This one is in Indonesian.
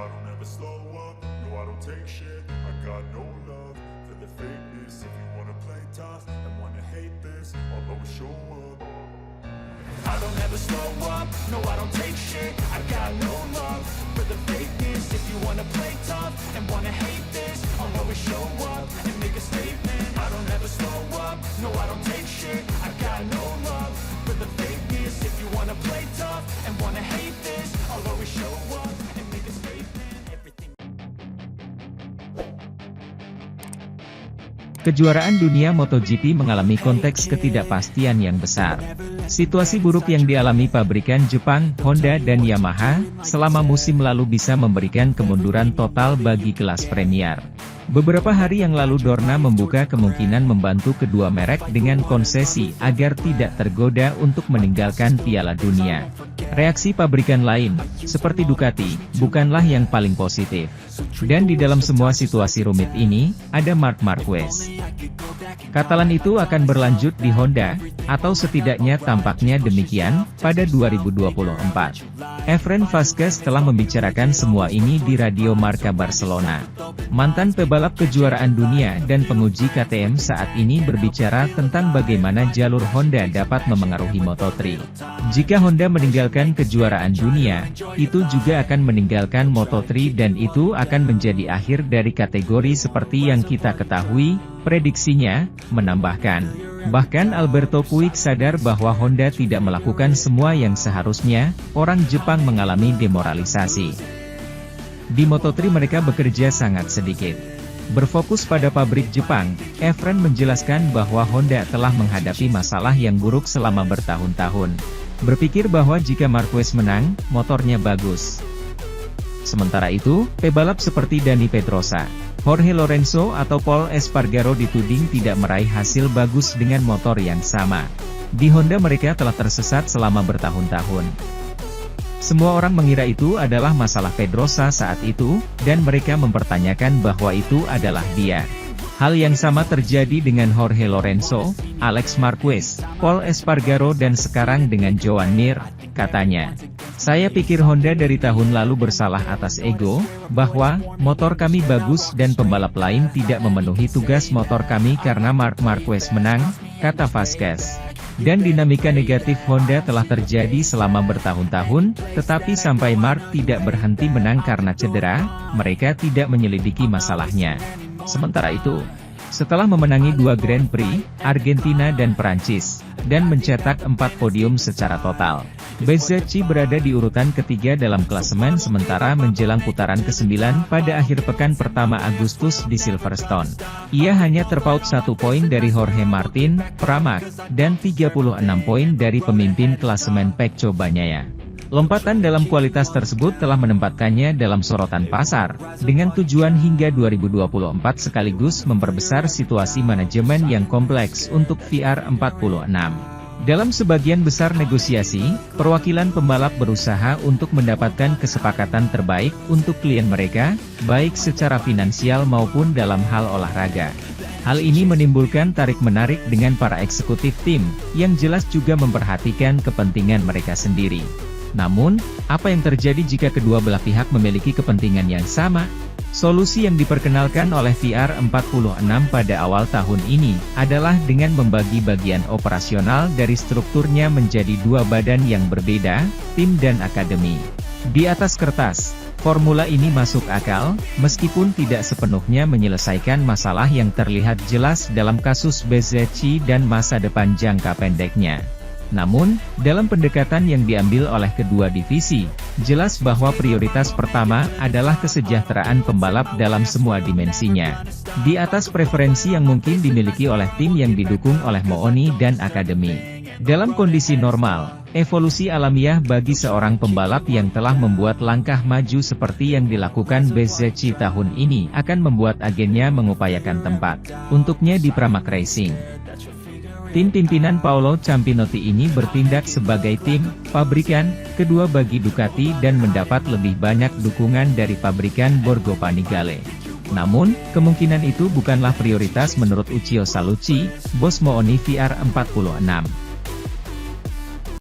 I don't ever slow up, no I don't take shit. I got no love for the fakeness. If you wanna play tough and wanna hate this, I'll always show up. I don't ever slow up, no I don't take shit. I got no love for the fakeness. If you wanna play tough and wanna hate this, I'll always show up and make a statement. I don't ever slow up, no I don't take shit. I got no love for the fakeness. If you wanna play tough and wanna hate this, I'll always show up and make a statement. Everything. Kejuaraan dunia MotoGP mengalami konteks ketidakpastian yang besar. Situasi buruk yang dialami pabrikan Jepang, Honda dan Yamaha, selama musim lalu bisa memberikan kemunduran total bagi kelas Premier. Beberapa hari yang lalu Dorna membuka kemungkinan membantu kedua merek dengan konsesi agar tidak tergoda untuk meninggalkan Piala Dunia. Reaksi pabrikan lain, seperti Ducati, bukanlah yang paling positif. Dan di dalam semua situasi rumit ini, ada Marc Marquez. Katalan itu akan berlanjut di Honda, atau setidaknya tampaknya demikian, pada 2024. Efren Vazquez telah membicarakan semua ini di Radio Marca Barcelona. Mantan pebalap kejuaraan dunia dan penguji KTM saat ini berbicara tentang bagaimana jalur Honda dapat memengaruhi Moto3. Jika Honda meninggalkan kejuaraan dunia, itu juga akan meninggalkan Moto3 dan itu akan menjadi akhir dari kategori seperti yang kita ketahui, prediksinya, menambahkan. Bahkan Alberto Puig sadar bahwa Honda tidak melakukan semua yang seharusnya, orang Jepang mengalami demoralisasi. Di Moto3 mereka bekerja sangat sedikit. Berfokus pada pabrik Jepang, Efren menjelaskan bahwa Honda telah menghadapi masalah yang buruk selama bertahun-tahun. Berpikir bahwa jika Marquez menang, motornya bagus. Sementara itu, pebalap seperti Dani Pedrosa, Jorge Lorenzo atau Pol Espargaro dituding tidak meraih hasil bagus dengan motor yang sama. Di Honda mereka telah tersesat selama bertahun-tahun. Semua orang mengira itu adalah masalah Pedrosa saat itu, dan mereka mempertanyakan bahwa itu adalah dia. Hal yang sama terjadi dengan Jorge Lorenzo, Alex Marquez, Pol Espargaro dan sekarang dengan Joan Mir, katanya. Saya pikir Honda dari tahun lalu bersalah atas ego, bahwa motor kami bagus dan pembalap lain tidak memenuhi tugas motor kami karena Marc Marquez menang, kata Vazquez. Dan dinamika negatif Honda telah terjadi selama bertahun-tahun, tetapi sampai Marc tidak berhenti menang karena cedera, mereka tidak menyelidiki masalahnya. Sementara itu, setelah memenangi 2 Grand Prix, Argentina dan Perancis, dan mencetak 4 podium secara total, Bezzecchi berada di urutan ketiga dalam klasemen sementara menjelang putaran ke-9 pada akhir pekan pertama Agustus di Silverstone. Ia hanya terpaut 1 poin dari Jorge Martin, Pramac, dan 36 poin dari pemimpin klasemen Pecco Bagnaia. Lompatan dalam kualitas tersebut telah menempatkannya dalam sorotan pasar, dengan tujuan hingga 2024 sekaligus memperbesar situasi manajemen yang kompleks untuk VR46. Dalam sebagian besar negosiasi, perwakilan pembalap berusaha untuk mendapatkan kesepakatan terbaik untuk klien mereka, baik secara finansial maupun dalam hal olahraga. Hal ini menimbulkan tarik-menarik dengan para eksekutif tim, yang jelas juga memperhatikan kepentingan mereka sendiri. Namun, apa yang terjadi jika kedua belah pihak memiliki kepentingan yang sama? Solusi yang diperkenalkan oleh VR46 pada awal tahun ini, adalah dengan membagi bagian operasional dari strukturnya menjadi 2 badan yang berbeda, tim dan akademi. Di atas kertas, formula ini masuk akal, meskipun tidak sepenuhnya menyelesaikan masalah yang terlihat jelas dalam kasus Bezzecchi dan masa depan jangka pendeknya. Namun, dalam pendekatan yang diambil oleh kedua divisi, jelas bahwa prioritas pertama adalah kesejahteraan pembalap dalam semua dimensinya. Di atas preferensi yang mungkin dimiliki oleh tim yang didukung oleh Mooni dan akademi. Dalam kondisi normal, evolusi alamiah bagi seorang pembalap yang telah membuat langkah maju seperti yang dilakukan Bezzecchi tahun ini akan membuat agennya mengupayakan tempat untuknya di Pramac Racing. Tim pimpinan Paolo Campinotti ini bertindak sebagai tim pabrikan kedua bagi Ducati dan mendapat lebih banyak dukungan dari pabrikan Borgo Panigale. Namun, kemungkinan itu bukanlah prioritas menurut Uccio Salucci, bos Mooni VR46.